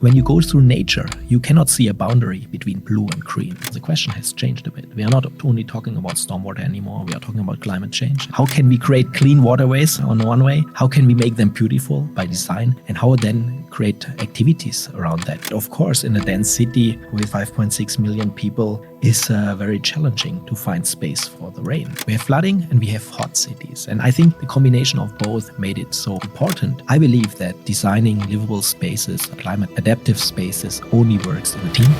When you go through nature, you cannot see a boundary between blue and green. The question has changed a bit. We are not only talking about stormwater anymore, we are talking about climate change. How can we create clean waterways on one way? How can we make them beautiful by design? And how then create activities around that? Of course, in a dense city with 5.6 million people, is very challenging to find space for the rain. We have flooding and we have hot cities. And I think the combination of both made it so important. I believe that designing livable spaces, climate adaptive spaces, only works in a team.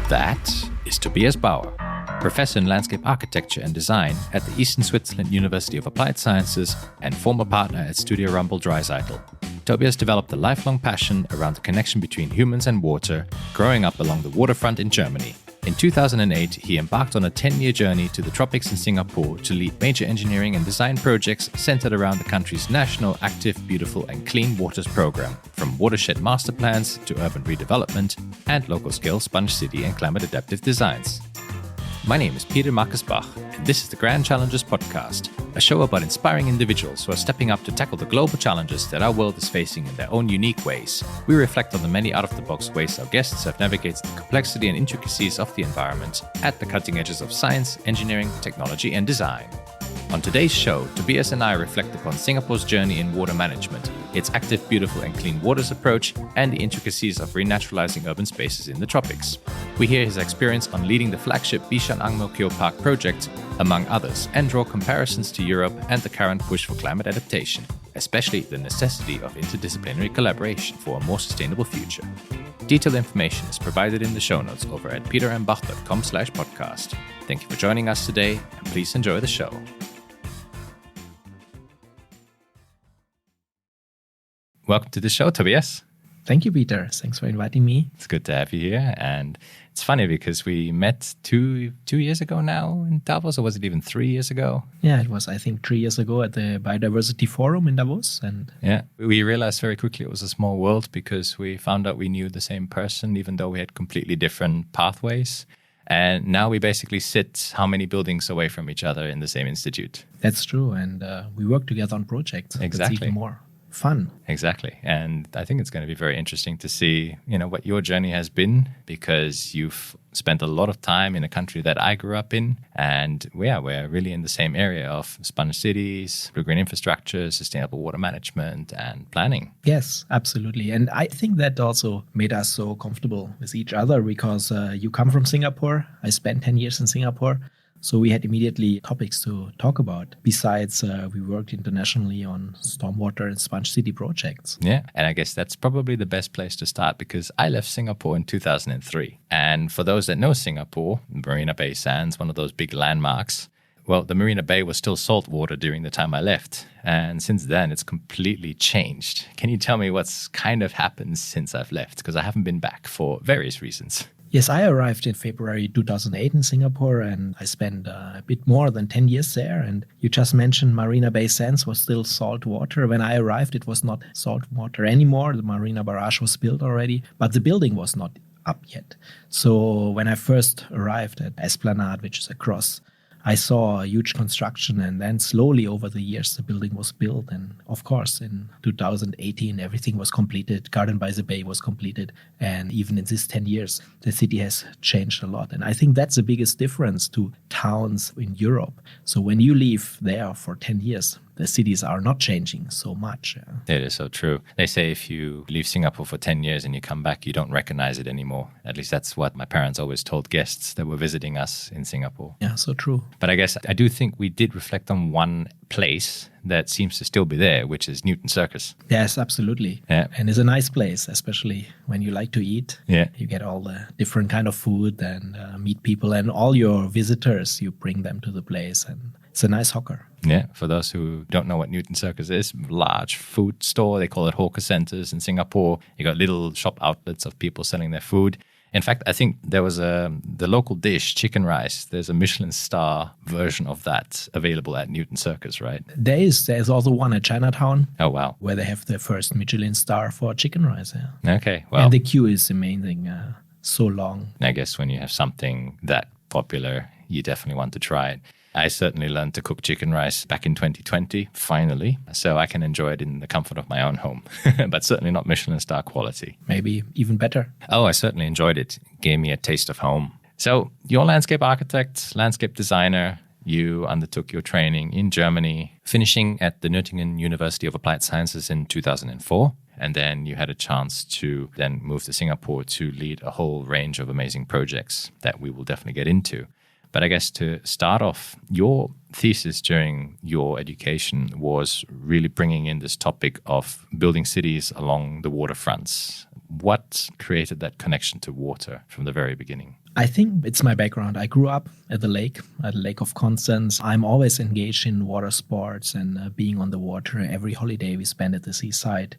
That is Tobias Baur, professor in landscape architecture and design at the Eastern Switzerland University of Applied Sciences and former partner at Studio Ramboll-Dreiseitl. Tobias developed a lifelong passion around the connection between humans and water, growing up along the waterfront in Germany. In 2008, he embarked on a 10-year journey to the tropics in Singapore to lead major engineering and design projects centered around the country's national Active, Beautiful and Clean Waters program, from watershed master plans to urban redevelopment and local-scale sponge city and climate adaptive designs. My name is Peter Markus Bach, and this is the Grand Challenges Podcast, a show about inspiring individuals who are stepping up to tackle the global challenges that our world is facing in their own unique ways. We reflect on the many out-of-the-box ways our guests have navigated the complexity and intricacies of the environment at the cutting edges of science, engineering, technology, and design. On today's show, Tobias and I reflect upon Singapore's journey in water management, its active, beautiful and clean waters approach, and the intricacies of renaturalizing urban spaces in the tropics. We hear his experience on leading the flagship Bishan-Ang Milkio Park project, among others, and draw comparisons to Europe and the current push for climate adaptation, especially the necessity of interdisciplinary collaboration for a more sustainable future. Detailed information is provided in the show notes over at petermbach.com/podcast. Thank you for joining us today, and please enjoy the show. Welcome to the show, Tobias. Thank you, Peter. Thanks for inviting me. It's good to have you here. And it's funny because we met two years ago now in Davos, or was it even 3 years ago? Yeah, it was, I think, 3 years ago at the Biodiversity Forum in Davos. And yeah, we realized very quickly it was a small world because we found out we knew the same person, even though we had completely different pathways. And now we basically sit how many buildings away from each other in the same institute. That's true. And we work together on projects. Exactly. That's even more fun. Exactly. And I think it's going to be very interesting to see, what your journey has been, because you've spent a lot of time in a country that I grew up in. And we're really in the same area of sponge cities, blue-green infrastructure, sustainable water management and planning. Yes, absolutely. And I think that also made us so comfortable with each other because you come from Singapore. I spent 10 years in Singapore. So we had immediately topics to talk about. Besides, we worked internationally on stormwater and sponge city projects. Yeah, and I guess that's probably the best place to start because I left Singapore in 2003. And for those that know Singapore, Marina Bay Sands, one of those big landmarks, well, the Marina Bay was still salt water during the time I left. And since then, it's completely changed. Can you tell me what's kind of happened since I've left? Because I haven't been back for various reasons. Yes, I arrived in February 2008 in Singapore and I spent a bit more than 10 years there. And you just mentioned Marina Bay Sands was still salt water. When I arrived, it was not salt water anymore. The Marina Barrage was built already, but the building was not up yet. So when I first arrived at Esplanade, which is across, I saw a huge construction, and then slowly over the years the building was built. And of course, in 2018, everything was completed. Garden by the Bay was completed. And even in these 10 years, the city has changed a lot. And I think that's the biggest difference to towns in Europe. So when you live there for 10 years, the cities are not changing so much. It is so true. They say if you leave Singapore for 10 years and you come back, you don't recognize it anymore. At least that's what my parents always told guests that were visiting us in Singapore. Yeah, so true. But I guess I do think we did reflect on one place that seems to still be there, which is Newton Circus. Yes, absolutely. Yeah. And it's a nice place, especially when you like to eat. Yeah. You get all the different kind of food and meet people, and all your visitors, you bring them to the place, and it's a nice hawker. Yeah, for those who don't know what Newton Circus is, large food store. They call it hawker centers in Singapore. You got little shop outlets of people selling their food. In fact, I think there was the local dish, chicken rice. There's a Michelin star version of that available at Newton Circus, right? There's also one at Chinatown. Oh, wow. Where they have the first Michelin star for chicken rice. Yeah. Okay, well. And the queue is amazing, so long. I guess when you have something that popular, you definitely want to try it. I certainly learned to cook chicken rice back in 2020, finally. So I can enjoy it in the comfort of my own home, but certainly not Michelin star quality. Maybe even better. Oh, I certainly enjoyed it. It gave me a taste of home. So you're a landscape architect, landscape designer. You undertook your training in Germany, finishing at the Nürtingen University of Applied Sciences in 2004. And then you had a chance to then move to Singapore to lead a whole range of amazing projects that we will definitely get into. But I guess to start off, your thesis during your education was really bringing in this topic of building cities along the waterfronts. What created that connection to water from the very beginning? I think it's my background. I grew up at the Lake of Constance. I'm always engaged in water sports and being on the water. Every holiday we spend at the seaside.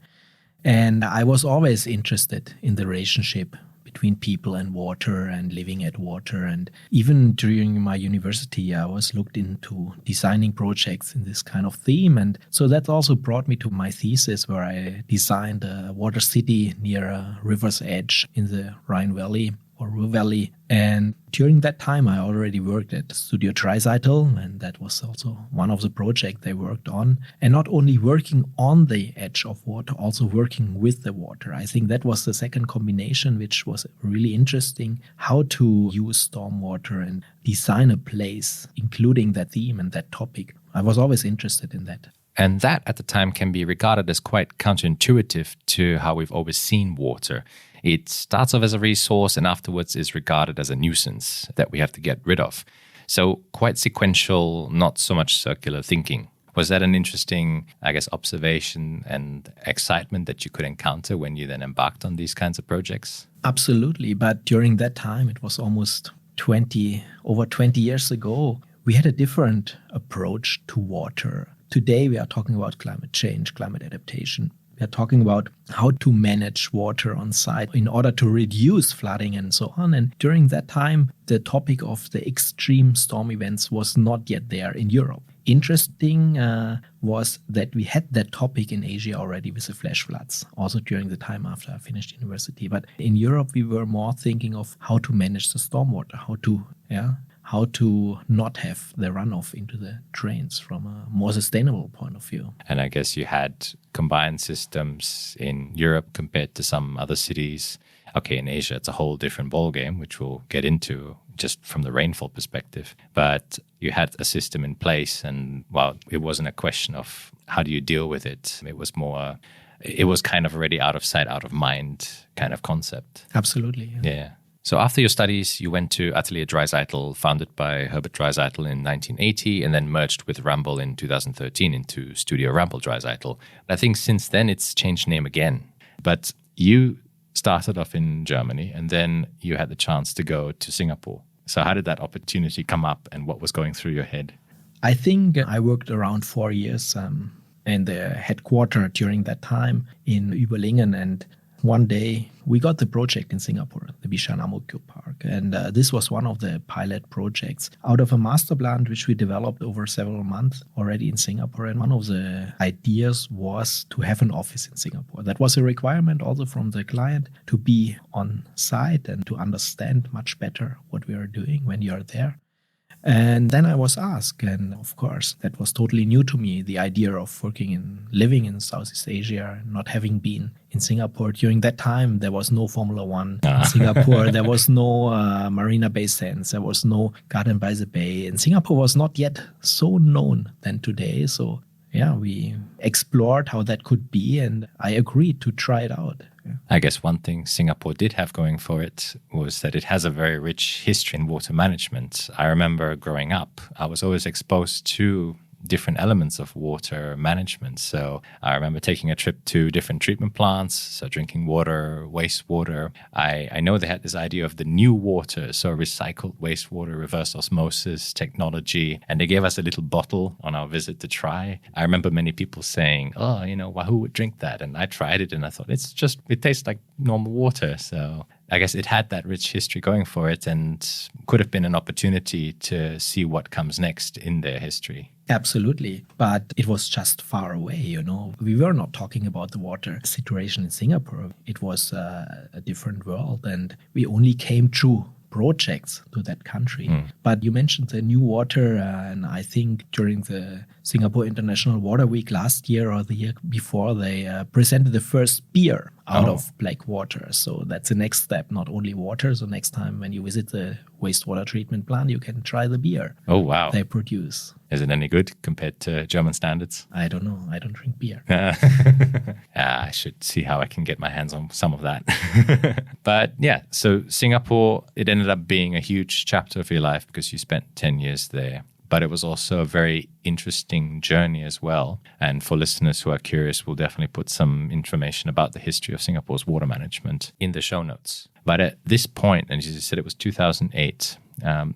And I was always interested in the relationship between people and water and living at water. And even during my university, I was looked into designing projects in this kind of theme. And so that also brought me to my thesis, where I designed a water city near a river's edge in the Rhine Valley or Ruhr Valley. And during that time, I already worked at Studio Dreiseitl, and that was also one of the projects they worked on. And not only working on the edge of water, also working with the water. I think that was the second combination, which was really interesting, how to use stormwater and design a place, including that theme and that topic. I was always interested in that. And that at the time can be regarded as quite counterintuitive to how we've always seen water. It starts off as a resource and afterwards is regarded as a nuisance that we have to get rid of. So quite sequential, not so much circular thinking. Was that an interesting, I guess, observation and excitement that you could encounter when you then embarked on these kinds of projects? Absolutely. But during that time, it was almost over 20 years ago, we had a different approach to water. Today, we are talking about climate change, climate adaptation. We are talking about how to manage water on site in order to reduce flooding and so on. And during that time, the topic of the extreme storm events was not yet there in Europe. Interesting was that we had that topic in Asia already with the flash floods, also during the time after I finished university. But in Europe, we were more thinking of how to manage the stormwater, how to not have the runoff into the drains from a more sustainable point of view. And I guess you had combined systems in Europe compared to some other cities. Okay, in Asia, it's a whole different ballgame, which we'll get into just from the rainfall perspective. But you had a system in place and, well, it wasn't a question of how do you deal with it. It was kind of already out of sight, out of mind kind of concept. Absolutely. Yeah. So after your studies, you went to Atelier Dreiseitl, founded by Herbert Dreiseitl in 1980, and then merged with Ramboll in 2013 into Studio Ramboll-Dreiseitl. I think since then it's changed name again. But you started off in Germany, and then you had the chance to go to Singapore. So how did that opportunity come up, and what was going through your head? I think I worked around 4 years in the headquarters during that time in Überlingen, and one day we got the project in Singapore, the Bishan-Ang Park. And this was one of the pilot projects out of a master plan which we developed over several months already in Singapore. And one of the ideas was to have an office in Singapore. That was a requirement also from the client to be on site and to understand much better what we are doing when you are there. And then I was asked, and of course, that was totally new to me, the idea of living in Southeast Asia, not having been in Singapore. During that time, there was no Formula One in Singapore. There was no Marina Bay Sands. There was no Garden by the Bay. And Singapore was not yet so known than today. So yeah, we explored how that could be, and I agreed to try it out. Yeah. I guess one thing Singapore did have going for it was that it has a very rich history in water management. I remember growing up, I was always exposed to different elements of water management. So I remember taking a trip to different treatment plants, so drinking water, wastewater. I know they had this idea of the new water, so recycled wastewater, reverse osmosis technology, and they gave us a little bottle on our visit to try. I remember many people saying, oh, well, who would drink that? And I tried it and I thought, it tastes like normal water. So I guess it had that rich history going for it and could have been an opportunity to see what comes next in their history. Absolutely. But it was just far away, We were not talking about the water situation in Singapore. It was a different world, and we only came through projects to that country. But you mentioned the new water, and I think during the Singapore International Water Week last year or the year before, they presented the first beer out of black water. So that's the next step, not only water. So next time when you visit the wastewater treatment plant, you can try the beer they produce. Is it any good compared to German standards? I don't know. I don't drink beer. I should see how I can get my hands on some of that. But yeah, so Singapore, it ended up being a huge chapter of your life because you spent 10 years there. But it was also a very interesting journey as well. And for listeners who are curious, we'll definitely put some information about the history of Singapore's water management in the show notes. But at this point, and as you said, it was 2008,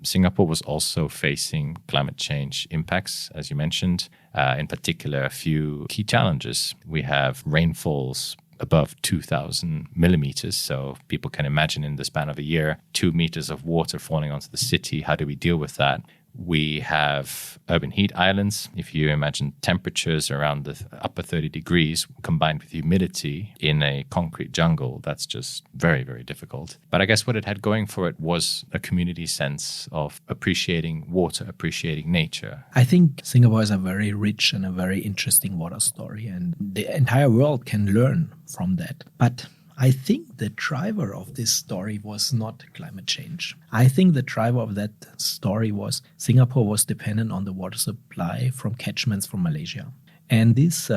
Singapore was also facing climate change impacts, as you mentioned. In particular, a few key challenges. We have rainfalls above 2,000 millimeters. So people can imagine in the span of a year, 2 meters of water falling onto the city. How do we deal with that? We have urban heat islands. If you imagine temperatures around the upper 30 degrees combined with humidity in a concrete jungle, that's just very, very difficult. But I guess what it had going for it was a community sense of appreciating water, appreciating nature. I think Singapore is a very rich and a very interesting water story, and the entire world can learn from that. But I think the driver of this story was not climate change. I think the driver of that story was Singapore was dependent on the water supply from catchments from Malaysia. And this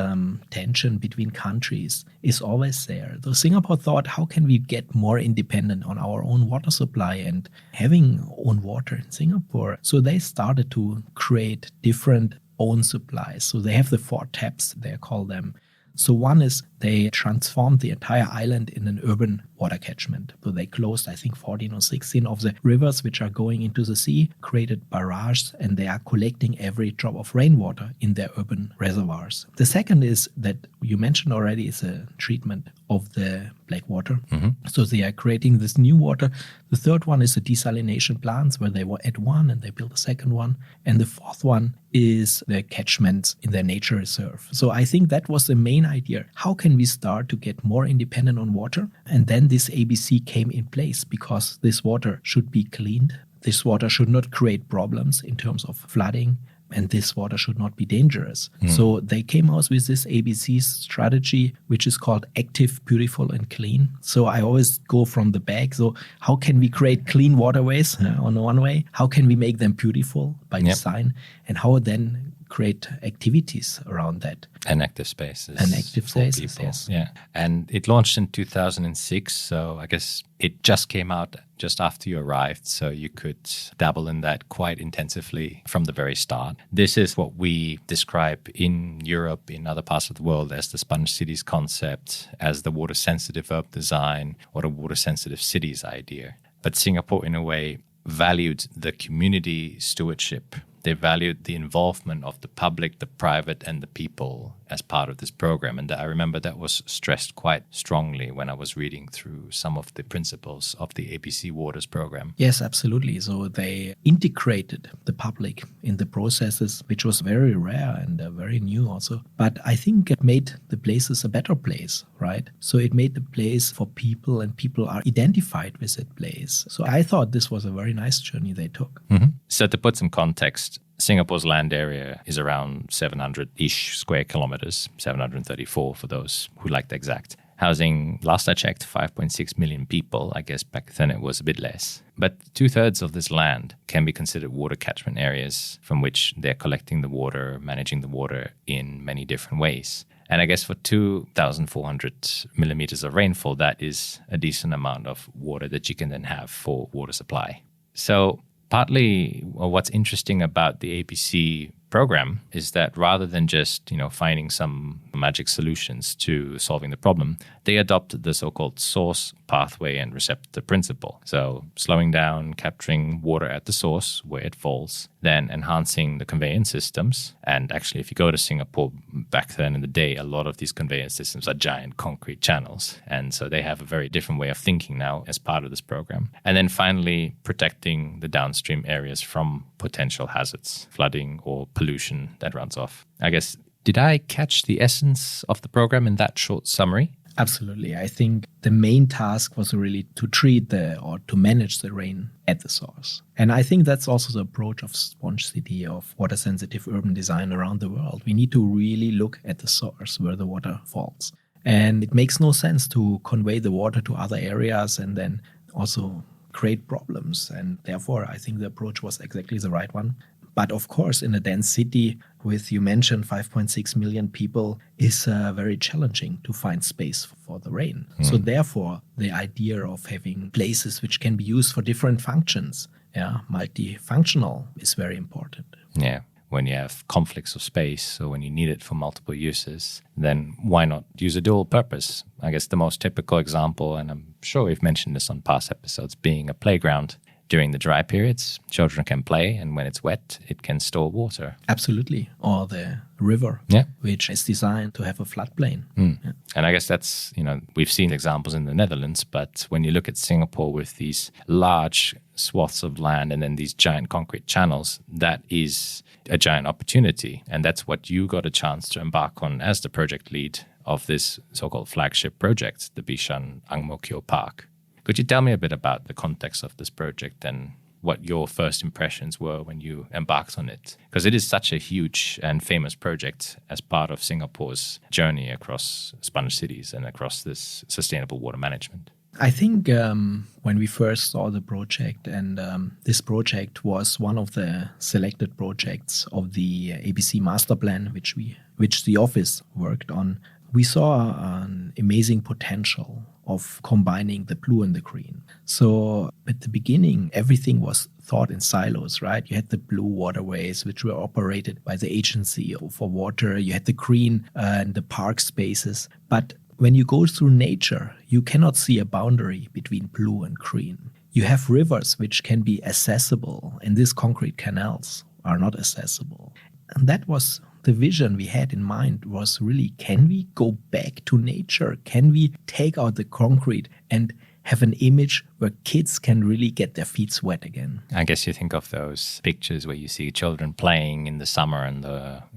tension between countries is always there. So Singapore thought, how can we get more independent on our own water supply and having own water in Singapore? So they started to create different own supplies. So they have the 4 taps, they call them. So one is they transformed the entire island in an urban water catchment. So they closed, I think, 14 or 16 of the rivers which are going into the sea, created barrages, and they are collecting every drop of rainwater in their urban reservoirs. The second is that you mentioned already is a treatment of the black water. So they are creating this new water. The third one is the desalination plants where they were at one and they built a second one. And the fourth one is the catchments in their nature reserve. So I think that was the main idea. How can we start to get more independent on water? And then this ABC came in place because this water should be cleaned. This water should not create problems in terms of flooding. And this water should not be dangerous. So they came out with this ABC strategy, which is called active, beautiful, and clean. So I always go from the back. So how can we create clean waterways on one way? How can we make them beautiful by design? And how then create activities around that? And active spaces. And active spaces, yes. Yeah. And it launched in 2006. So I guess it just came out just after you arrived. So you could dabble in that quite intensively from the very start. This is what we describe in Europe, in other parts of the world, as the sponge cities concept, as the water-sensitive urban design, or the water-sensitive cities idea. But Singapore, in a way, valued the community stewardship. They valued the involvement of the public, the private, and the people as part of this program. And I remember that was stressed quite strongly when I was reading through some of the principles of the ABC Waters program. Yes, absolutely. So they integrated the public in the processes, which was very rare and very new also. But I think it made the places a better place, right? So it made the place for people, and people are identified with that place. So I thought this was a very nice journey they took. So to put some context, Singapore's land area is around 700-ish square kilometers, 734 for those who like the exact. Housing, last I checked, 5.6 million people. I guess back then it was a bit less. But 2/3 of this land can be considered water catchment areas from which they're collecting the water, managing the water in many different ways. And I guess for 2,400 millimeters of rainfall, that is a decent amount of water that you can then have for water supply. So partly what's interesting about the ABC program is that rather than just, finding some magic solutions to solving the problem, they adopted the so-called source, pathway, and receptor principle. So slowing down, capturing water at the source where it falls, then enhancing the conveyance systems. And actually, if you go to Singapore back then in the day, a lot of these conveyance systems are giant concrete channels. And so they have a very different way of thinking now as part of this program. And then finally, protecting the downstream areas from potential hazards, flooding or pollution that runs off. I guess, did I catch the essence of the program in that short summary? Absolutely. I think the main task was really to treat or to manage the rain at the source. And I think that's also the approach of Sponge City, of water-sensitive urban design around the world. We need to really look at the source where the water falls. And it makes no sense to convey the water to other areas and then also create problems. And therefore, I think the approach was exactly the right one. But of course, in a dense city with, you mentioned, 5.6 million people, is very challenging to find space for the rain. So therefore, the idea of having places which can be used for different functions, multifunctional, is very important. Yeah. When you have conflicts of space or when you need it for multiple uses, then why not use a dual purpose? I guess the most typical example, and I'm sure we've mentioned this on past episodes, being a playground. During the dry periods, children can play, and when it's wet, it can store water. Absolutely. Or the river, which is designed to have a floodplain. Yeah. And I guess that's, we've seen examples in the Netherlands, but when you look at Singapore with these large swaths of land and then these giant concrete channels, that is a giant opportunity. And that's what you got a chance to embark on as the project lead of this so-called flagship project, the Bishan-Ang Park. Could you tell me a bit about the context of this project and what your first impressions were when you embarked on it? Because it is such a huge and famous project as part of Singapore's journey across sponge cities and across this sustainable water management. I think when we first saw the project, and this project was one of the selected projects of the ABC master plan, which the office worked on, we saw an amazing potential of combining the blue and the green. So at the beginning, everything was thought in silos, right? You had the blue waterways, which were operated by the agency for water. You had the green and the park spaces. But when you go through nature, you cannot see a boundary between blue and green. You have rivers which can be accessible, and these concrete canals are not accessible. And that was the vision we had in mind, was really, can we go back to nature? Can we take out the concrete and have an image where kids can really get their feet wet again? I guess you think of those pictures where you see children playing in the summer and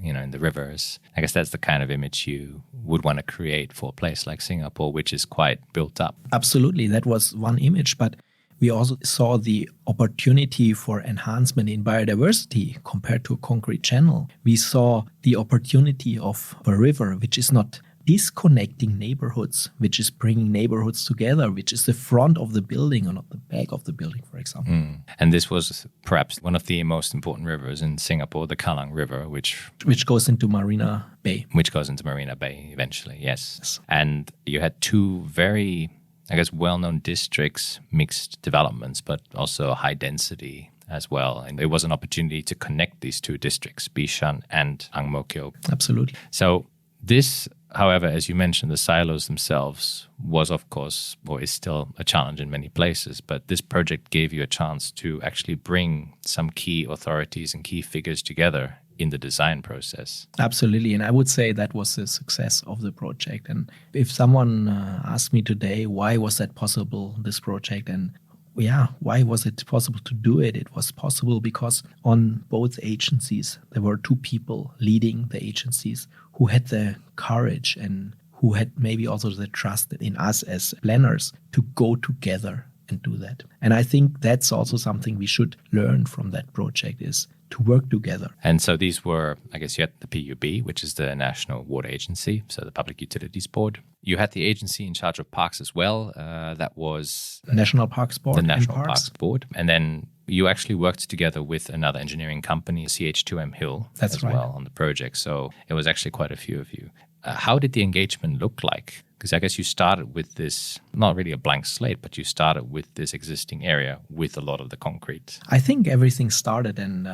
in the rivers. I guess that's the kind of image you would want to create for a place like Singapore, which is quite built up. Absolutely. That was one image, but we also saw the opportunity for enhancement in biodiversity compared to a concrete channel. We saw the opportunity of a river, which is not disconnecting neighborhoods, which is bringing neighborhoods together, which is the front of the building or not the back of the building, for example. And this was perhaps one of the most important rivers in Singapore, the Kallang River, which goes into Marina Bay. Which goes into Marina Bay eventually, yes. And you had two very, I guess, well-known districts, mixed developments, but also high density as well. And it was an opportunity to connect these two districts, Bishan and Ang Mo Kio. Absolutely. So this, however, as you mentioned, the silos themselves was, of course, or is still a challenge in many places. But this project gave you a chance to actually bring some key authorities and key figures together in the design process. Absolutely. And I would say that was the success of the project. And if someone asked me today, why was that possible, this project? And why was it possible to do it? It was possible because on both agencies, there were two people leading the agencies who had the courage and who had maybe also the trust in us as planners to go together and do that. And I think that's also something we should learn from that project, is to work together. And so these were, I guess you had the PUB, which is the National Water Agency, so the Public Utilities Board. You had the agency in charge of parks as well. That was National Parks Board. The National Parks Board. And then you actually worked together with another engineering company, CH2M Hill, as well on the project. So it was actually quite a few of you. How did the engagement look like? Because I guess you started with this, not really a blank slate, but you started with this existing area with a lot of the concrete. I think everything started, and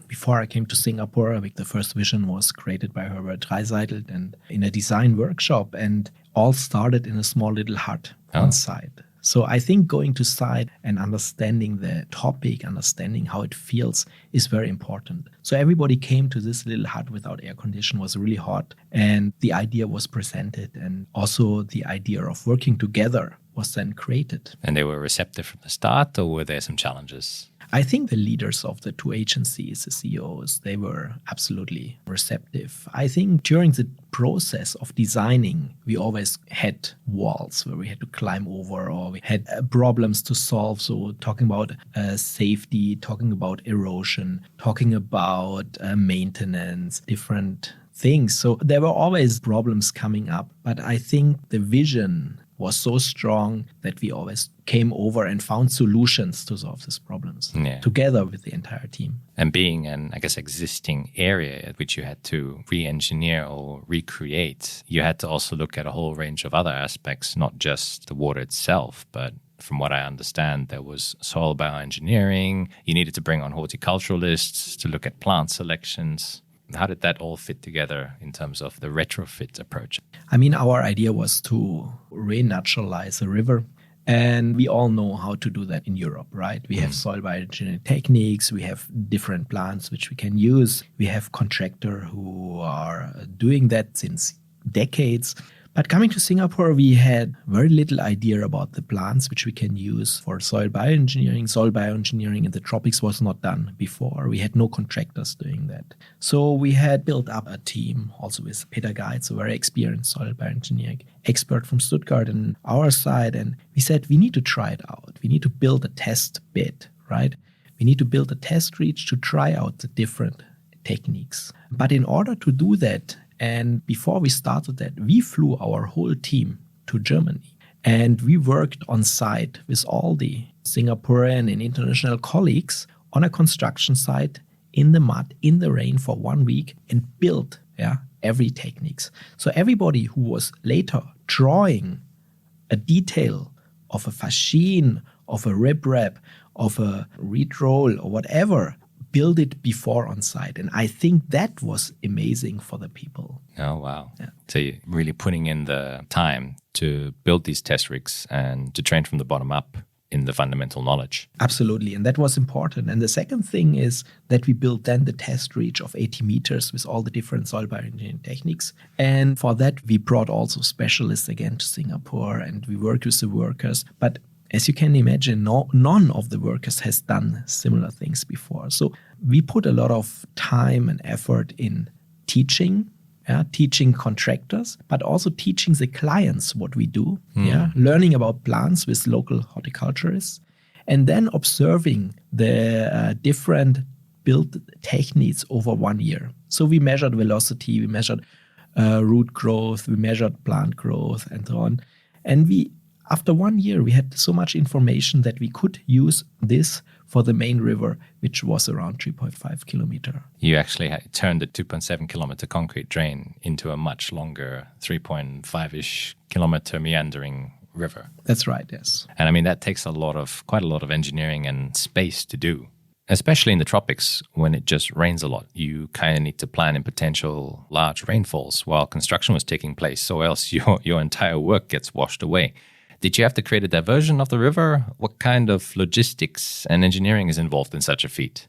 before I came to Singapore, I think the first vision was created by Ramboll-Dreiseitl and in a design workshop, and all started in a small little hut on site. So I think going to site and understanding the topic, understanding how it feels is very important. So everybody came to this little hut without air condition, was really hot, and the idea was presented, and also the idea of working together was then created. And they were receptive from the start, or were there some challenges? I think the leaders of the two agencies, the CEOs, they were absolutely receptive. I think during the process of designing, we always had walls where we had to climb over, or we had problems to solve. So talking about safety, talking about erosion, talking about maintenance, different things. So there were always problems coming up. But I think the vision was so strong that we always came over and found solutions to solve these problems together with the entire team. And being an, I guess, existing area at which you had to re-engineer or recreate, you had to also look at a whole range of other aspects, not just the water itself, but from what I understand, there was soil bioengineering. You needed to bring on horticulturalists to look at plant selections. How did that all fit together in terms of the retrofit approach? I mean, our idea was to renaturalize a river. And we all know how to do that in Europe, right? We have soil bioengineering techniques. We have different plants which we can use. We have contractors who are doing that since decades. But coming to Singapore, we had very little idea about the plants which we can use for soil bioengineering. Soil bioengineering in the tropics was not done before. We had no contractors doing that. So we had built up a team also with Peter Geitz, a very experienced soil bioengineering expert from Stuttgart and our side. And we said, we need to try it out. We need to build a test bed, right? We need to build a test reach to try out the different techniques. But in order to do that, and before we started that, we flew our whole team to Germany. And we worked on site with all the Singaporean and international colleagues on a construction site in the mud, in the rain for 1 week, and built every techniques. So everybody who was later drawing a detail of a fascine, of a riprap, of a reed roll or whatever, build it before on site. And I think that was amazing for the people. Oh, wow. Yeah. So you're really putting in the time to build these test rigs and to train from the bottom up in the fundamental knowledge. Absolutely. And that was important. And the second thing is that we built then the test reach of 80 meters with all the different soil bioengineering techniques. And for that, we brought also specialists again to Singapore, and we worked with the workers. But as you can imagine, none of the workers has done similar things before. So we put a lot of time and effort in teaching contractors, but also teaching the clients what we do, learning about plants with local horticulturists, and then observing the different build techniques over 1 year. So we measured velocity, we measured root growth, we measured plant growth, and so on. And after 1 year, we had so much information that we could use this for the main river, which was around 3.5 kilometer. You actually turned the 2.7 kilometer concrete drain into a much longer 3.5-ish kilometer meandering river. That's right, yes. And I mean, that takes quite a lot of engineering and space to do. Especially in the tropics, when it just rains a lot, you kind of need to plan in potential large rainfalls while construction was taking place, or else your entire work gets washed away. Did you have to create a diversion of the river? What kind of logistics and engineering is involved in such a feat?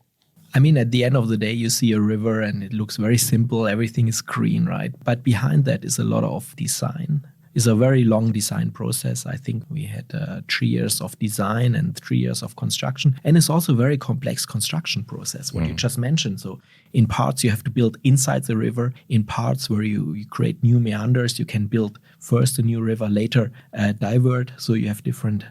I mean, at the end of the day, you see a river and it looks very simple. Everything is green, right? But behind that is a lot of design. It's a very long design process. I think we had 3 years of design and 3 years of construction. And it's also a very complex construction process, what you just mentioned. So in parts, you have to build inside the river. In parts where you create new meanders, you can build first a new river, later divert. So you have different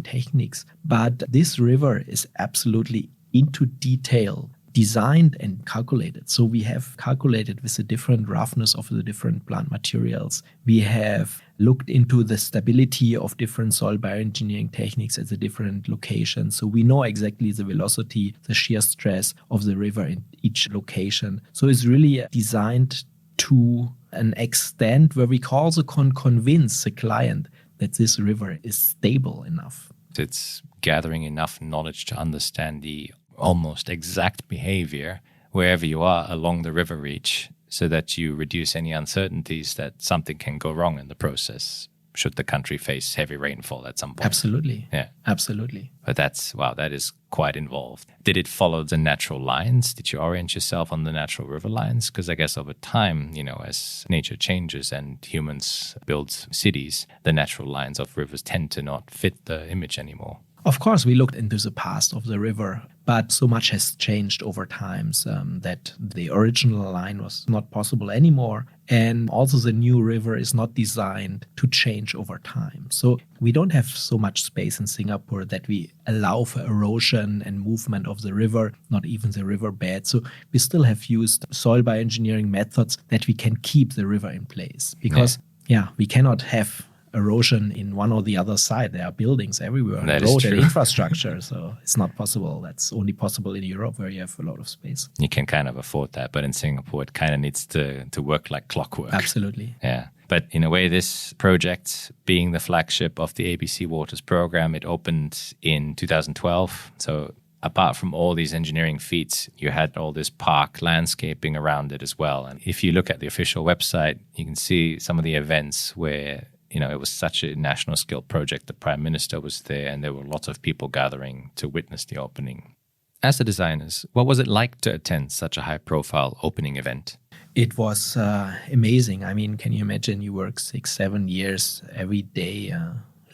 techniques. But this river is absolutely into detail designed and calculated. So we have calculated with the different roughness of the different plant materials. We have looked into the stability of different soil bioengineering techniques at the different locations. So we know exactly the velocity, the shear stress of the river in each location. So it's really designed to an extent where we can also convince the client that this river is stable enough. It's gathering enough knowledge to understand the almost exact behavior wherever you are along the river reach, so that you reduce any uncertainties that something can go wrong in the process should the country face heavy rainfall at some point. Absolutely. Yeah. Absolutely. But that is quite involved. Did it follow the natural lines? Did you orient yourself on the natural river lines? Because I guess over time, as nature changes and humans build cities, the natural lines of rivers tend to not fit the image anymore. Of course, we looked into the past of the river, But so much has changed over time that the original line was not possible anymore. And also the new river is not designed to change over time. So we don't have so much space in Singapore that we allow for erosion and movement of the river, not even the riverbed. So we still have used soil bioengineering methods that we can keep the river in place. Because, we cannot have erosion in one or the other side. There are buildings everywhere, road and infrastructure. So it's not possible. That's only possible in Europe where you have a lot of space. You can kind of afford that, but in Singapore, it kind of needs to work like clockwork. Absolutely. Yeah. But in a way, this project, being the flagship of the ABC Waters program, it opened in 2012. So apart from all these engineering feats, you had all this park landscaping around it as well. And if you look at the official website, you can see some of the events where it was such a national scale project. The Prime Minister was there and there were lots of people gathering to witness the opening. As the designers, what was it like to attend such a high profile opening event? It was amazing. I mean, can you imagine you work 6-7 years every day,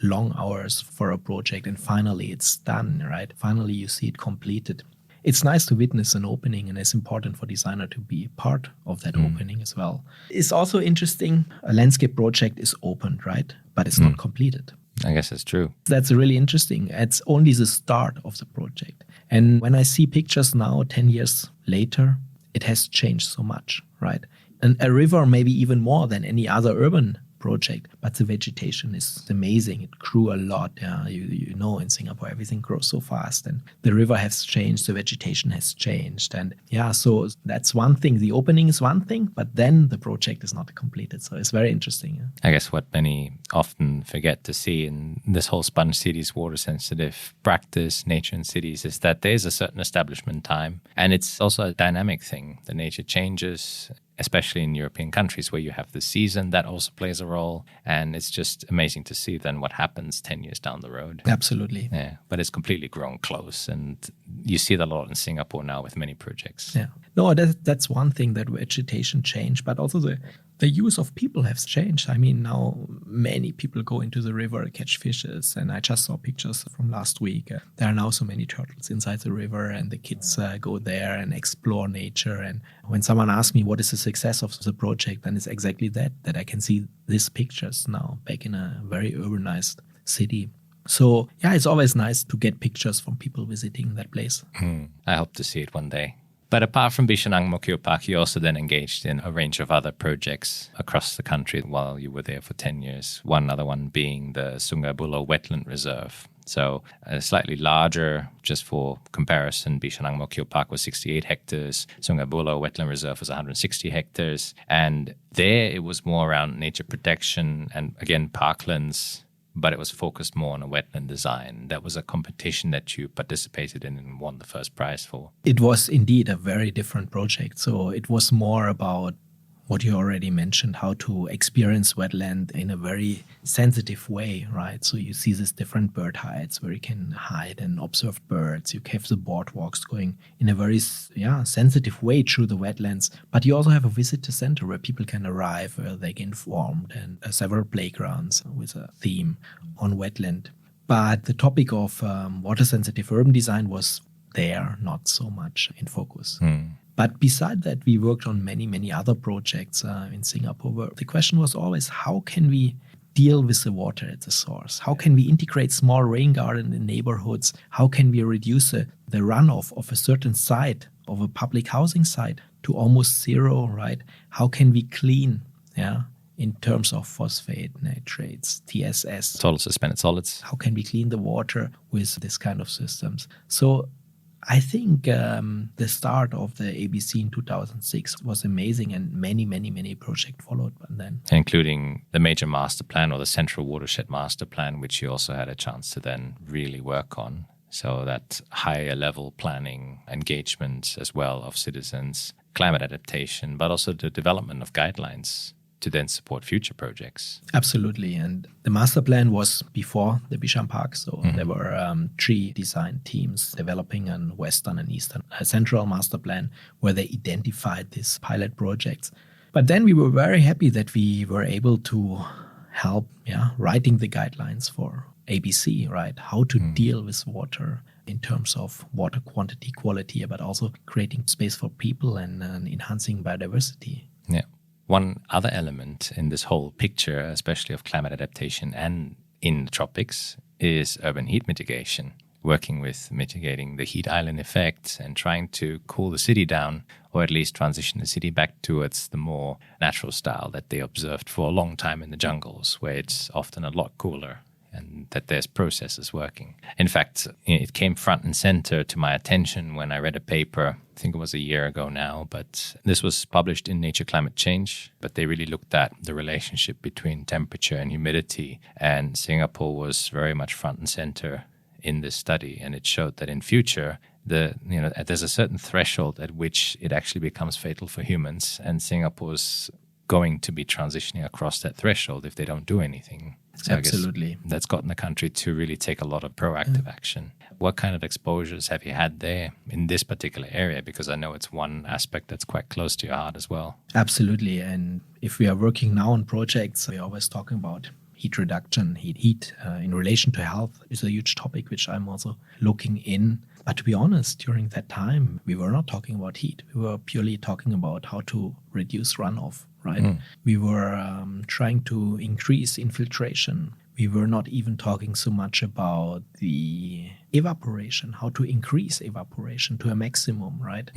long hours for a project, and finally it's done, right? Finally you see it completed. It's nice to witness an opening, and it's important for designer to be part of that opening as well. It's also interesting, a landscape project is opened, right? But it's not completed. I guess that's true. That's really interesting. It's only the start of the project. And when I see pictures now, 10 years later, it has changed so much, right? And a river maybe even more than any other urban project, but the vegetation is amazing. It grew a lot. You know, in Singapore, everything grows so fast, and the river has changed, the vegetation has changed. And so that's one thing. The opening is one thing, but then the project is not completed. So it's very interesting. I guess what many often forget to see in this whole Sponge Cities water sensitive practice, nature in cities, is that there's a certain establishment time, and it's also a dynamic thing. The nature changes, especially in European countries where you have the season, that also plays a role. And it's just amazing to see then what happens 10 years down the road. Absolutely. Yeah, but it's completely grown close. And you see that a lot in Singapore now with many projects. Yeah. No, that's one thing, that vegetation changed, but also the use of people has changed. I mean, now many people go into the river and catch fishes. And I just saw pictures from last week. There are now so many turtles inside the river, and the kids go there and explore nature. And when someone asks me what is the success of the project, then it's exactly that I can see these pictures now back in a very urbanized city. So it's always nice to get pictures from people visiting that place. I hope to see it one day. But apart from Bishan-Ang Mokyo Park, you also then engaged in a range of other projects across the country while you were there for 10 years. One other one being the Sungai Buloh Wetland Reserve. So slightly larger, just for comparison, Bishan-Ang Mokyo Park was 68 hectares. Sungai Buloh Wetland Reserve was 160 hectares. And there it was more around nature protection and, again, parklands, but it was focused more on a wetland design. That was a competition that you participated in and won the first prize for. It was indeed a very different project. So it was more about what you already mentioned, how to experience wetland in a very sensitive way, right? So you see these different bird heights where you can hide and observe birds. You have the boardwalks going in a very sensitive way through the wetlands. But you also have a visitor center where people can arrive, where they get informed, and several playgrounds with a theme on wetland. But the topic of water-sensitive urban design was there, not so much in focus. But beside that, we worked on many, many other projects in Singapore, where the question was always, how can we deal with the water at the source? How can we integrate small rain garden in neighborhoods? How can we reduce the runoff of a certain site, of a public housing site, to almost zero, right? How can we clean, in terms of phosphate, nitrates, TSS? Total suspended solids. How can we clean the water with this kind of systems? So I think the start of the ABC in 2006 was amazing, and many, many, many projects followed then. Including the major master plan, or the central watershed master plan, which you also had a chance to then really work on. So that higher level planning, engagement as well of citizens, climate adaptation, but also the development of guidelines to then support future projects. Absolutely. And the master plan was before the Bishan Park. So there were 3 design teams developing a Western and Eastern central master plan where they identified these pilot projects. But then we were very happy that we were able to help writing the guidelines for ABC, right? How to deal with water in terms of water quantity, quality, but also creating space for people and enhancing biodiversity. Yeah. One other element in this whole picture, especially of climate adaptation and in the tropics, is urban heat mitigation, working with mitigating the heat island effect and trying to cool the city down, or at least transition the city back towards the more natural style that they observed for a long time in the jungles, where it's often a lot cooler and that there's processes working. In fact, it came front and center to my attention when I read a paper, I think it was a year ago now, but this was published in Nature Climate Change, but they really looked at the relationship between temperature and humidity, and Singapore was very much front and center in this study, and it showed that in future, there's a certain threshold at which it actually becomes fatal for humans, and Singapore's going to be transitioning across that threshold if they don't do anything. So Absolutely. I guess that's gotten the country to really take a lot of proactive action. What kind of exposures have you had there in this particular area? Because I know it's one aspect that's quite close to your heart as well. Absolutely. And if we are working now on projects, we're always talking about heat reduction, heat in relation to health is a huge topic, which I'm also looking in. But to be honest, during that time, we were not talking about heat. We were purely talking about how to reduce runoff, right? We were trying to increase infiltration. We were not even talking so much about the evaporation, how to increase evaporation to a maximum, right?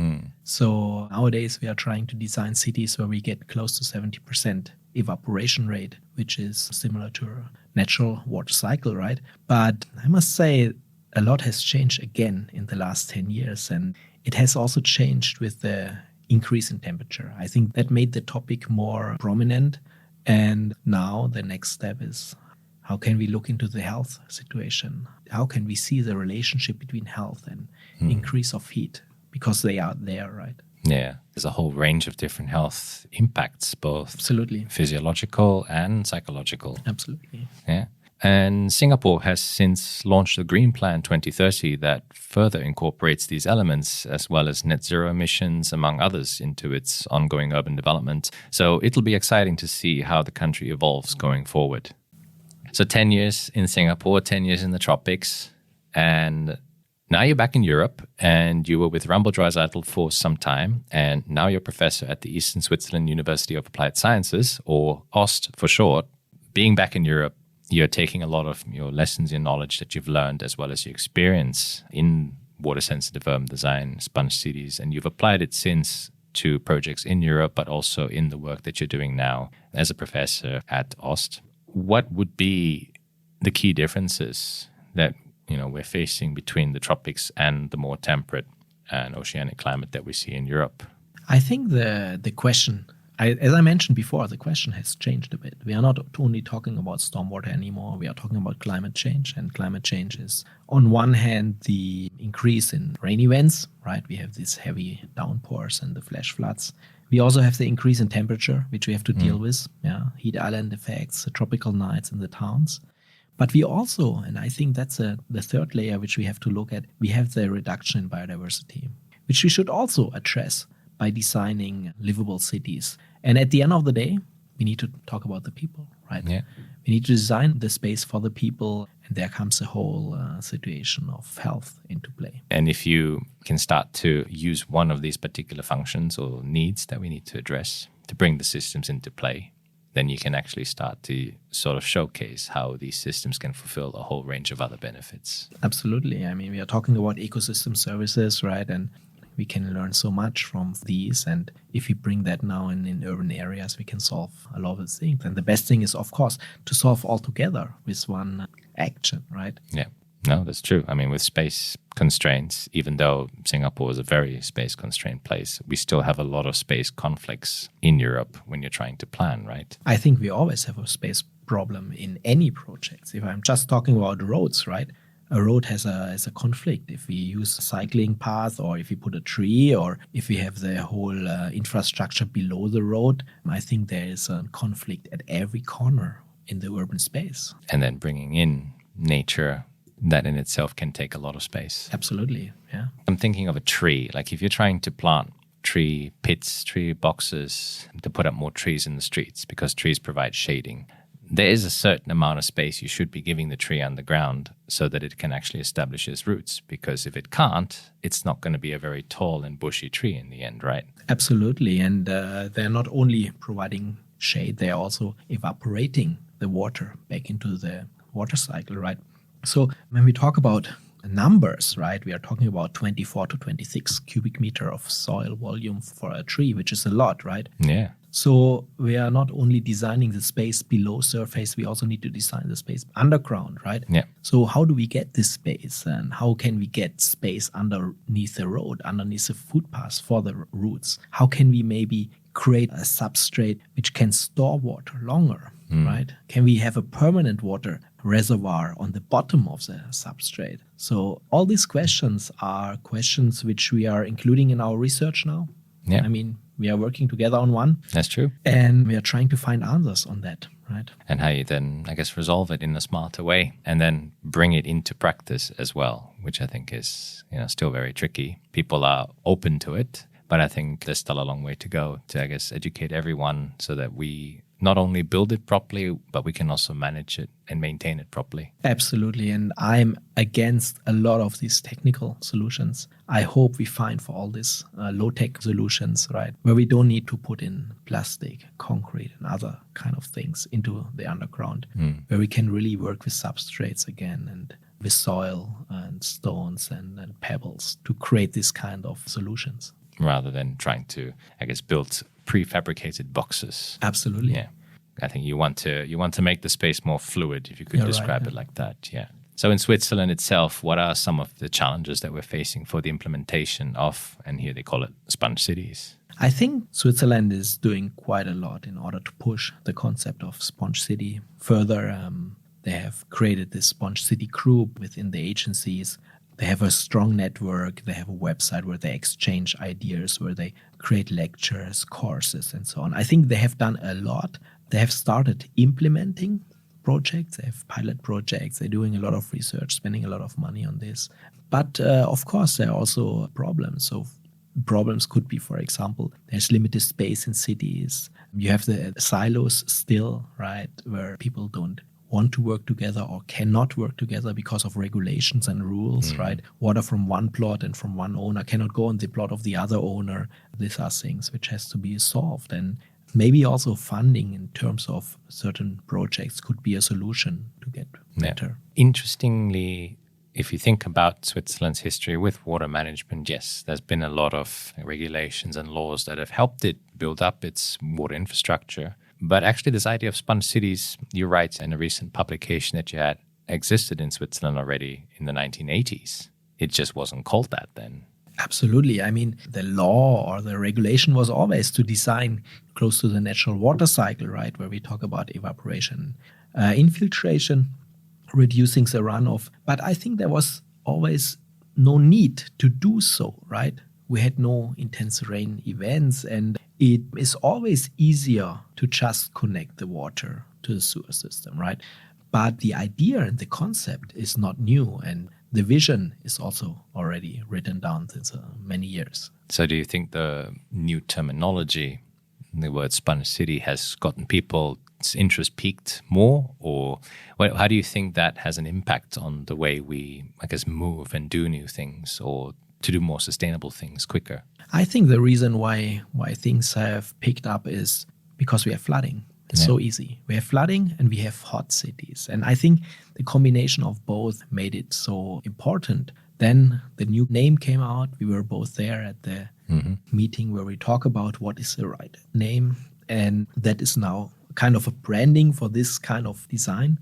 So nowadays we are trying to design cities where we get close to 70% evaporation rate, which is similar to a natural water cycle, right? But I must say a lot has changed again in the last 10 years, and it has also changed with the increase in temperature. I think that made the topic more prominent, and now the next step is how can we look into the health situation? How can we see the relationship between health and increase of heat? Because they are there, right? Yeah, there's a whole range of different health impacts, both Absolutely. physiological and psychological. Absolutely. Yeah. And Singapore has since launched the Green Plan 2030 that further incorporates these elements as well as net zero emissions, among others, into its ongoing urban development. So it'll be exciting to see how the country evolves going forward. So 10 years in Singapore, 10 years in the tropics, and now you're back in Europe, and you were with Ramboll-Dreiseitl for some time, and now you're professor at the Eastern Switzerland University of Applied Sciences, or OST for short. Being back in Europe, you're taking a lot of your lessons and knowledge that you've learned, as well as your experience in water-sensitive urban design, sponge cities, and you've applied it since to projects in Europe, but also in the work that you're doing now as a professor at OST. What would be the key differences that we're facing between the tropics and the more temperate and oceanic climate that we see in Europe? I think the question, as I mentioned before, the question has changed a bit. We are not only talking about stormwater anymore. We are talking about climate change. And climate change is, on one hand, the increase in rain events, right? We have these heavy downpours and the flash floods. We also have the increase in temperature, which we have to deal with. Yeah, heat island effects, the tropical nights in the towns. But we also, and I think that's the third layer which we have to look at, we have the reduction in biodiversity, which we should also address by designing livable cities. And at the end of the day, we need to talk about the people, right? Yeah. We need to design the space for the people, and there comes a whole situation of health into play. And if you can start to use one of these particular functions or needs that we need to address to bring the systems into play, then you can actually start to sort of showcase how these systems can fulfill a whole range of other benefits. Absolutely. I mean, we are talking about ecosystem services, right? And we can learn so much from these. And if we bring that now in urban areas, we can solve a lot of things. And the best thing is, of course, to solve all together with one action, right? Yeah. No, that's true. I mean, with space constraints, even though Singapore is a very space-constrained place, we still have a lot of space conflicts in Europe when you're trying to plan, right? I think we always have a space problem in any projects. If I'm just talking about roads, right? A road has a conflict. If we use a cycling path, or if we put a tree, or if we have the whole infrastructure below the road, I think there is a conflict at every corner in the urban space. And then bringing in nature, that in itself can take a lot of space. Absolutely, yeah. I'm thinking of a tree. Like if you're trying to plant tree pits, tree boxes, to put up more trees in the streets, because trees provide shading, there is a certain amount of space you should be giving the tree underground so that it can actually establish its roots. Because if it can't, it's not going to be a very tall and bushy tree in the end, right? Absolutely. And they're not only providing shade, they're also evaporating the water back into the water cycle, right? So when we talk about numbers, right, we are talking about 24 to 26 cubic meter of soil volume for a tree, which is a lot, right? Yeah. So we are not only designing the space below surface, we also need to design the space underground, right? Yeah. So how do we get this space, and how can we get space underneath the road, underneath the footpaths for the roots? How can we maybe create a substrate which can store water longer, right? Can we have a permanent water reservoir on the bottom of the substrate? So all these questions are questions which we are including in our research now. Yeah. I mean, we are working together on one. That's true. And we are trying to find answers on that, right? And how you then, I guess, resolve it in a smarter way and then bring it into practice as well, which I think is, still very tricky. People are open to it, but I think there's still a long way to go to, I guess, educate everyone so that we not only build it properly, but we can also manage it and maintain it properly. Absolutely. And I'm against a lot of these technical solutions. I hope we find for all these low-tech solutions, right, where we don't need to put in plastic, concrete, and other kind of things into the underground, where we can really work with substrates again and with soil and stones and pebbles to create this kind of solutions. Rather than trying to, I guess, build prefabricated boxes. Absolutely. Yeah. I think you want to make the space more fluid, if you could describe it like that. Yeah. So in Switzerland itself, what are some of the challenges that we're facing for the implementation of, and here they call it sponge cities? I think Switzerland is doing quite a lot in order to push the concept of sponge city further. They have created this sponge city group within the agencies. They have a strong network. They have a website where they exchange ideas, where they create lectures, courses, and so on. I think they have done a lot. They have started implementing projects. They have pilot projects. They're doing a lot of research, spending a lot of money on this. But of course, there are also problems. So problems could be, for example, there's limited space in cities. You have the silos still, right, where people don't want to work together or cannot work together because of regulations and rules, right? Water from one plot and from one owner cannot go on the plot of the other owner. These are things which has to be solved. And maybe also funding in terms of certain projects could be a solution to get better. Interestingly, if you think about Switzerland's history with water management, yes, there's been a lot of regulations and laws that have helped it build up its water infrastructure. But actually, this idea of sponge cities, you write in a recent publication that you had, existed in Switzerland already in the 1980s. It just wasn't called that then. Absolutely. I mean, the law or the regulation was always to design close to the natural water cycle, right, where we talk about evaporation, infiltration, reducing the runoff. But I think there was always no need to do so, right? We had no intense rain events, and it is always easier to just connect the water to the sewer system, right? But the idea and the concept is not new, and the vision is also already written down since many years. So do you think the new terminology, the word sponge city, has gotten people's interest peaked more? Or how do you think that has an impact on the way we, I guess, move and do new things, or to do more sustainable things quicker? I think the reason why things have picked up is because we have flooding. It's so easy. We have flooding and we have hot cities. And I think the combination of both made it so important. Then the new name came out. We were both there at the meeting where we talk about what is the right name. And that is now kind of a branding for this kind of design.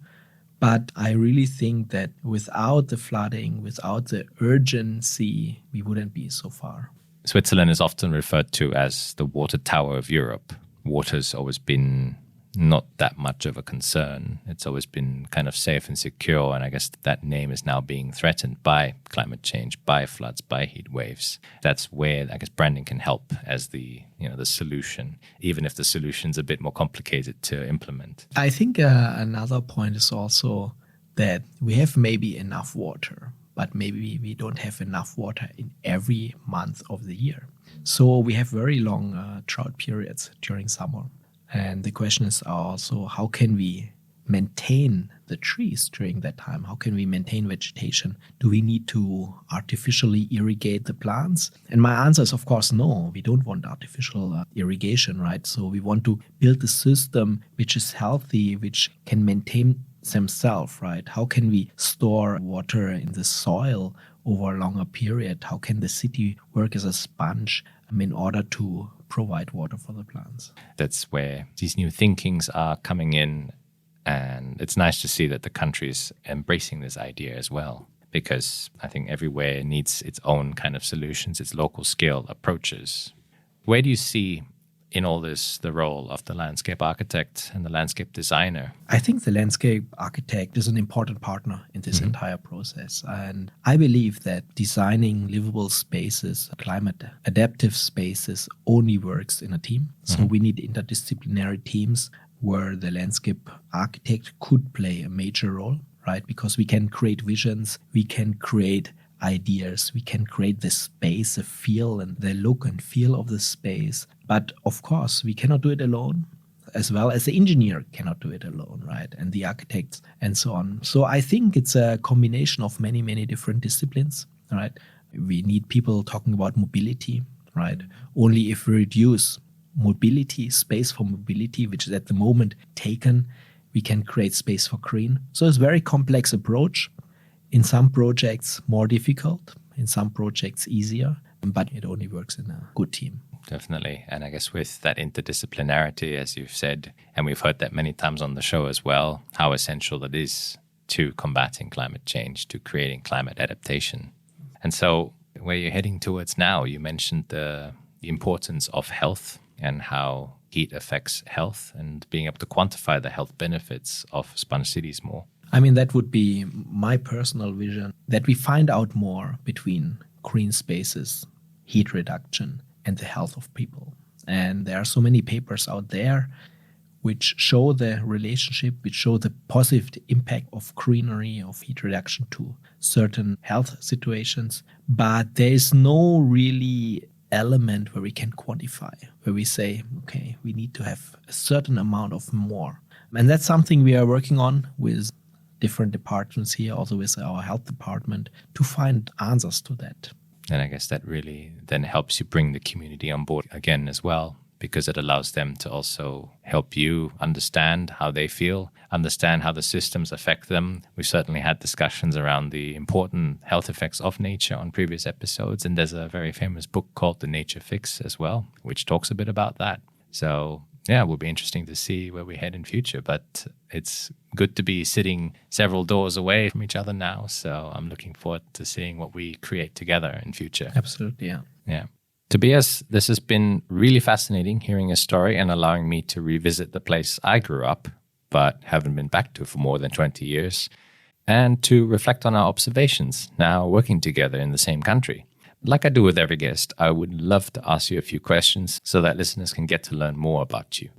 But I really think that without the flooding, without the urgency, we wouldn't be so far. Switzerland is often referred to as the water tower of Europe. Water's always been not that much of a concern. It's always been kind of safe and secure. And I guess that name is now being threatened by climate change, by floods, by heat waves. That's where, I guess, branding can help as the solution, even if the solution's a bit more complicated to implement. I think another point is also that we have maybe enough water, but maybe we don't have enough water in every month of the year. So we have very long drought periods during summer. And the question is also, how can we maintain the trees during that time? How can we maintain vegetation? Do we need to artificially irrigate the plants? And my answer is, of course, no. We don't want artificial irrigation, right? So we want to build a system which is healthy, which can maintain themselves, right? How can we store water in the soil over a longer period? How can the city work as a sponge in order to provide water for the plants? That's where these new thinkings are coming in. And it's nice to see that the country is embracing this idea as well, because I think everywhere needs its own kind of solutions, its local scale approaches. Where do you see in all this the role of the landscape architect and the landscape designer? I think the landscape architect is an important partner in this entire process. And I believe that designing livable spaces, climate adaptive spaces, only works in a team. So we need interdisciplinary teams where the landscape architect could play a major role, right? Because we can create visions, we can create ideas, we can create the space, the feel and the look and feel of the space. But of course, we cannot do it alone, as well as the engineer cannot do it alone, right? And the architects and so on. So I think it's a combination of many, many different disciplines, right? We need people talking about mobility, right? Only if we reduce mobility, space for mobility, which is at the moment taken, we can create space for green. So it's a very complex approach. In some projects, more difficult. In some projects, easier. But it only works in a good team. Definitely. And I guess with that interdisciplinarity, as you've said, and we've heard that many times on the show as well, how essential it is to combating climate change, to creating climate adaptation. And so where you're heading towards now, you mentioned the importance of health and how heat affects health and being able to quantify the health benefits of sponge cities more. I mean, that would be my personal vision, that we find out more between green spaces, heat reduction, and the health of people. And there are so many papers out there which show the relationship, which show the positive impact of greenery, of heat reduction to certain health situations. But there is no really element where we can quantify, where we say, okay, we need to have a certain amount of more. And that's something we are working on with different departments here, also with our health department, to find answers to that. And I guess that really then helps you bring the community on board again as well, because it allows them to also help you understand how they feel, understand how the systems affect them. We've certainly had discussions around the important health effects of nature on previous episodes, and there's a very famous book called The Nature Fix as well, which talks a bit about that. So yeah, it will be interesting to see where we head in future, but it's good to be sitting several doors away from each other now. So I'm looking forward to seeing what we create together in future. Absolutely, yeah. Yeah. Tobias, this has been really fascinating hearing your story and allowing me to revisit the place I grew up, but haven't been back to for more than 20 years, and to reflect on our observations now working together in the same country. Like I do with every guest, I would love to ask you a few questions so that listeners can get to learn more about you.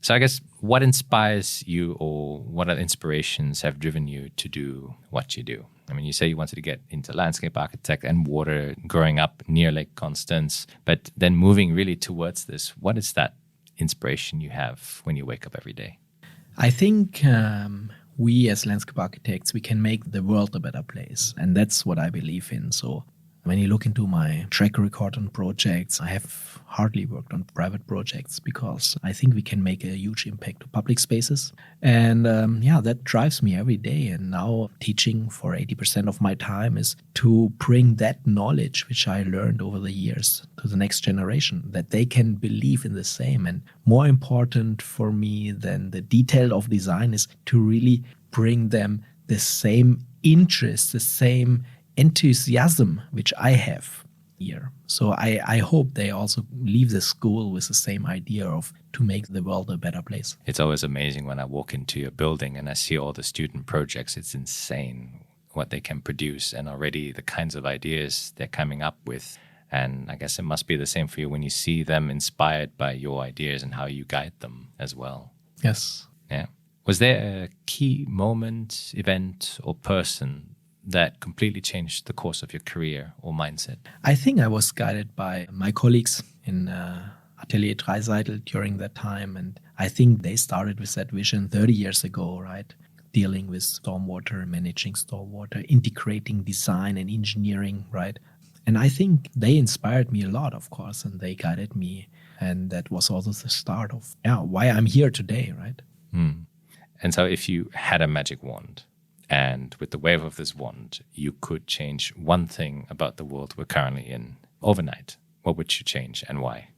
So I guess what inspires you, or what other inspirations have driven you to do what you do? I mean, you say you wanted to get into landscape architect and water growing up near Lake Constance, but then moving really towards this. What is that inspiration you have when you wake up every day? I think we as landscape architects, we can make the world a better place. And that's what I believe in. So when you look into my track record on projects, I have hardly worked on private projects because I think we can make a huge impact to public spaces. And that drives me every day. And now teaching for 80% of my time is to bring that knowledge, which I learned over the years, to the next generation, that they can believe in the same. And more important for me than the detail of design is to really bring them the same interest, the same enthusiasm which I have here. So I hope they also leave the school with the same idea of to make the world a better place. It's always amazing when I walk into your building and I see all the student projects. It's insane what they can produce and already the kinds of ideas they're coming up with. And I guess it must be the same for you when you see them inspired by your ideas and how you guide them as well. Yes. Yeah. Was there a key moment, event, or person that completely changed the course of your career or mindset? I think I was guided by my colleagues in Atelier Dreiseitl during that time. And I think they started with that vision 30 years ago, right? Dealing with stormwater, managing stormwater, integrating design and engineering, right? And I think they inspired me a lot, of course, and they guided me. And that was also the start of why I'm here today, right? And so if you had a magic wand, and with the wave of this wand, you could change one thing about the world we're currently in overnight, what would you change and why?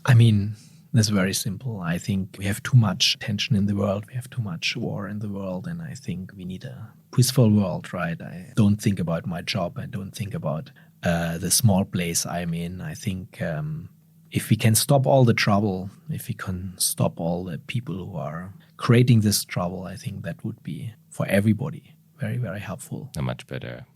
I mean, that's very simple. I think we have too much tension in the world. We have too much war in the world. And I think we need a peaceful world, right? I don't think about my job. I don't think about the small place I'm in. I think if we can stop all the trouble, if we can stop all the people who are creating this trouble, I think that would be for everybody very, very helpful. A much better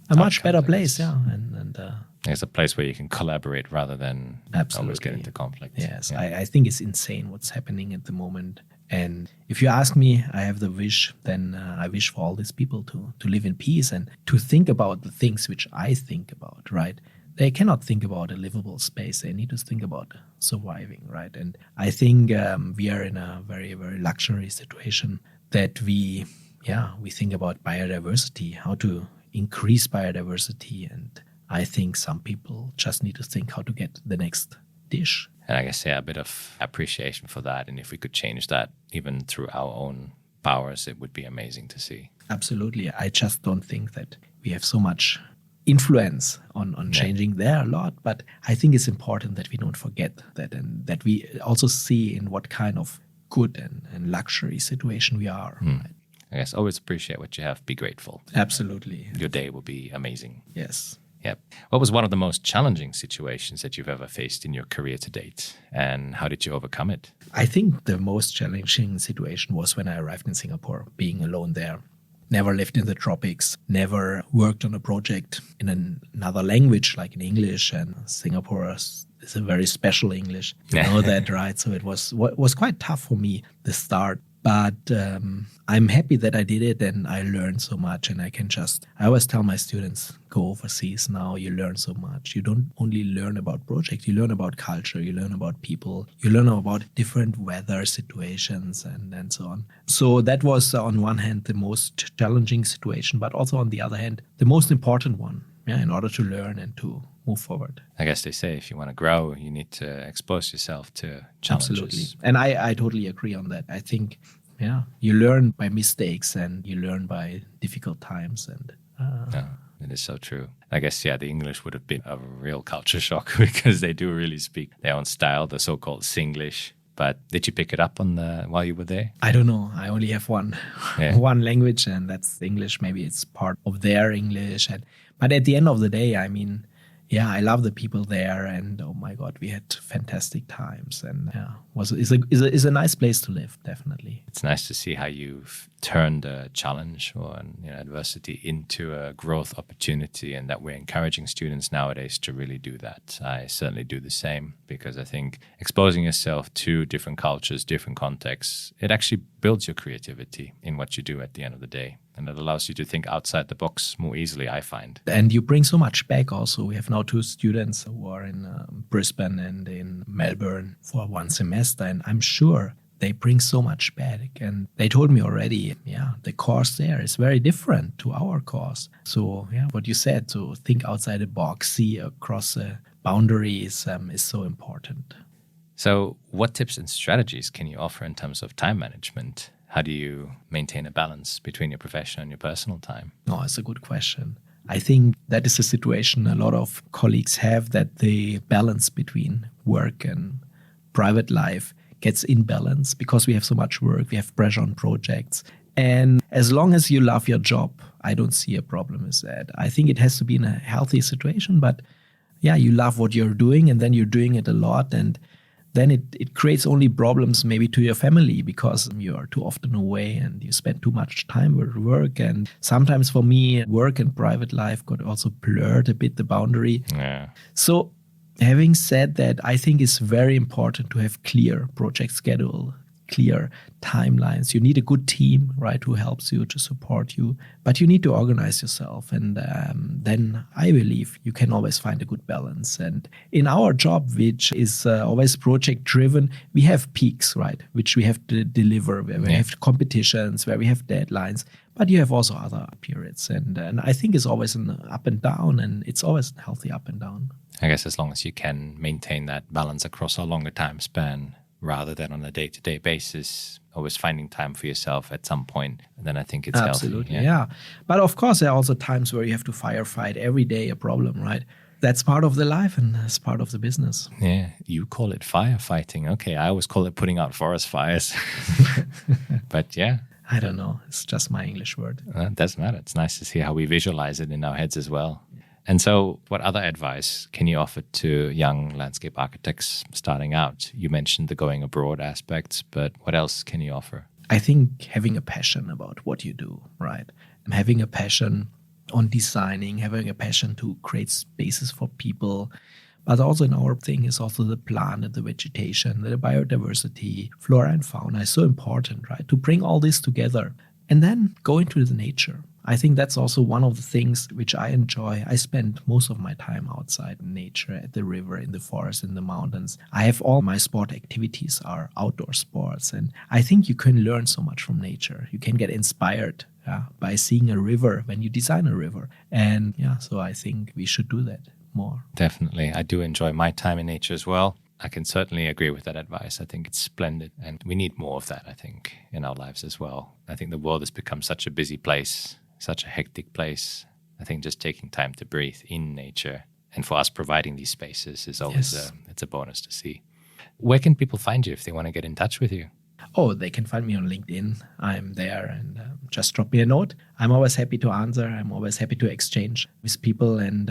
place, yeah. And it's a place where you can collaborate rather than always get into conflict. Yes, yeah. I think it's insane what's happening at the moment. And if you ask me, I have the wish, then I wish for all these people to live in peace and to think about the things which I think about, right? They cannot think about a livable space. They need to think about surviving, right? And I think we are in a very, very luxury situation that we think about biodiversity, how to increase biodiversity. And I think some people just need to think how to get the next dish. And I guess, a bit of appreciation for that. And if we could change that even through our own powers, it would be amazing to see. Absolutely. I just don't think that we have so much influence on changing there a lot. But I think it's important that we don't forget that, and that we also see in what kind of good and luxury situation we are. Right? I guess always appreciate what you have. Be grateful. Absolutely. Your day will be amazing. Yes. Yep. What was one of the most challenging situations that you've ever faced in your career to date, and how did you overcome it? I think the most challenging situation was when I arrived in Singapore, being alone there. Never lived in the tropics, never worked on a project in another language like in English, and Singapore is a very special English. You know that, right? So it was quite tough for me, the start. But I'm happy that I did it, and I learned so much. And I always tell my students, go overseas now, you learn so much. You don't only learn about projects, you learn about culture, you learn about people, you learn about different weather situations and so on. So that was on one hand the most challenging situation, but also on the other hand, the most important one, in order to learn and to move forward. I guess they say if you want to grow, you need to expose yourself to challenges. Absolutely. And I totally agree on that. I think, you learn by mistakes and you learn by difficult times. And it is so true. I guess, the English would have been a real culture shock because they do really speak their own style, the so-called Singlish. But did you pick it up while you were there? I don't know. I only have one language, and that's English. Maybe it's part of their English. But at the end of the day, I mean, I love the people there, and oh my God, we had fantastic times, and is a nice place to live, definitely. It's nice to see how you've turned a challenge or adversity into a growth opportunity, and that we're encouraging students nowadays to really do that. I certainly do the same, because I think exposing yourself to different cultures, different contexts, it actually builds your creativity in what you do at the end of the day. And it allows you to think outside the box more easily, I find. And you bring so much back also. We have now 2 students who are in Brisbane and in Melbourne for 1 semester. And I'm sure they bring so much back. And they told me already, the course there is very different to our course. So, what you said, to think outside the box, see across the boundaries is so important. So what tips and strategies can you offer in terms of time management? How do you maintain a balance between your professional and your personal time? Oh, it's a good question. I think that is a situation a lot of colleagues have, that the balance between work and private life gets imbalanced because we have so much work, we have pressure on projects. And as long as you love your job, I don't see a problem with that. I think it has to be in a healthy situation, but you love what you're doing, and then you're doing it a lot, and then it creates only problems maybe to your family because you are too often away and you spend too much time with work. And sometimes for me, work and private life got also blurred a bit, the boundary. Yeah. So having said that, I think it's very important to have clear project schedule, clear timelines. You need a good team, right, who helps you, to support you. But you need to organize yourself. And then I believe you can always find a good balance. And in our job, which is always project-driven, we have peaks, right, which we have to deliver, where we have competitions, where we have deadlines. But you have also other periods. And I think it's always an up and down, and it's always healthy up and down. I guess as long as you can maintain that balance across a longer time span rather than on a day-to-day basis, always finding time for yourself at some point, then I think it's Absolutely, healthy. yeah. But of course, there are also times where you have to firefight every day a problem, right? That's part of the life and that's part of the business. Yeah, you call it firefighting. Okay, I always call it putting out forest fires. But yeah. I don't know. It's just my English word. It doesn't matter. It's nice to see how we visualize it in our heads as well. And so what other advice can you offer to young landscape architects starting out? You mentioned the going abroad aspects, but what else can you offer? I think having a passion about what you do, right? Having a passion on designing, having a passion to create spaces for people. But also in our thing is also the plant and the vegetation, the biodiversity, flora and fauna is so important, right? To bring all this together and then go into the nature. I think that's also one of the things which I enjoy. I spend most of my time outside in nature, at the river, in the forest, in the mountains. I have all my sport activities are outdoor sports. And I think you can learn so much from nature. You can get inspired by seeing a river when you design a river. And so I think we should do that more. Definitely. I do enjoy my time in nature as well. I can certainly agree with that advice. I think it's splendid. And we need more of that, I think, in our lives as well. I think the world has become such a busy place, such a hectic place. I think just taking time to breathe in nature and for us providing these spaces is always it's a bonus to see. Where can people find you if they want to get in touch with you? Oh, they can find me on LinkedIn. I'm there, and just drop me a note. I'm always happy to answer. I'm always happy to exchange with people. And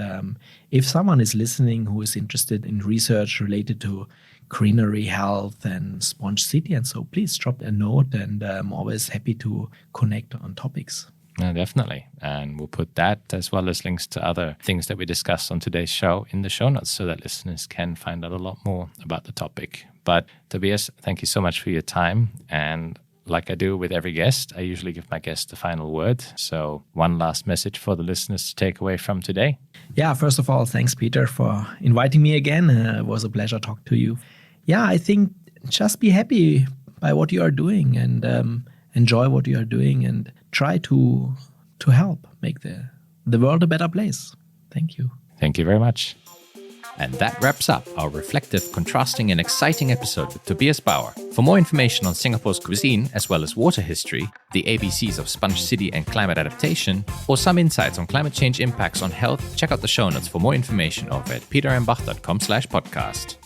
if someone is listening who is interested in research related to greenery, health, and Sponge City, and so please drop a note, and I'm always happy to connect on topics. No, definitely. And we'll put that as well as links to other things that we discussed on today's show in the show notes so that listeners can find out a lot more about the topic. But Tobias, thank you so much for your time. And like I do with every guest, I usually give my guest the final word. So one last message for the listeners to take away from today. Yeah, first of all, thanks, Peter, for inviting me again. It was a pleasure to talk to you. Yeah, I think just be happy by what you are doing and enjoy what you are doing and try to help make the world a better place. Thank you. Thank you very much. And that wraps up our reflective, contrasting and exciting episode with Tobias Baur. For more information on Singapore's cuisine, as well as water history, the ABCs of Sponge City and climate adaptation, or some insights on climate change impacts on health, check out the show notes for more information over at petermbach.com/podcast.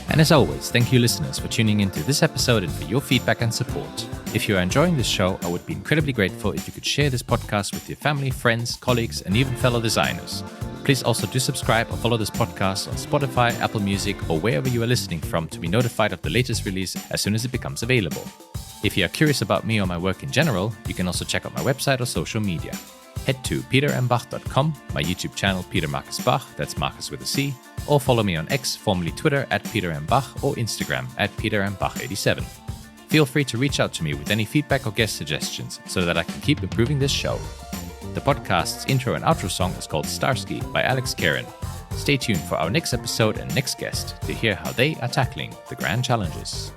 And as always, thank you listeners for tuning into this episode and for your feedback and support. If you are enjoying this show, I would be incredibly grateful if you could share this podcast with your family, friends, colleagues, and even fellow designers. Please also do subscribe or follow this podcast on Spotify, Apple Music, or wherever you are listening from to be notified of the latest release as soon as it becomes available. If you are curious about me or my work in general, you can also check out my website or social media. Head to petermbach.com, my YouTube channel Peter Marcus Bach, that's Marcus with a C, or follow me on X, formerly Twitter, @PeterMBach, or Instagram @PeterMBach87. Feel free to reach out to me with any feedback or guest suggestions so that I can keep improving this show. The podcast's intro and outro song is called Starsky by Alex Karen. Stay tuned for our next episode and next guest to hear how they are tackling the grand challenges.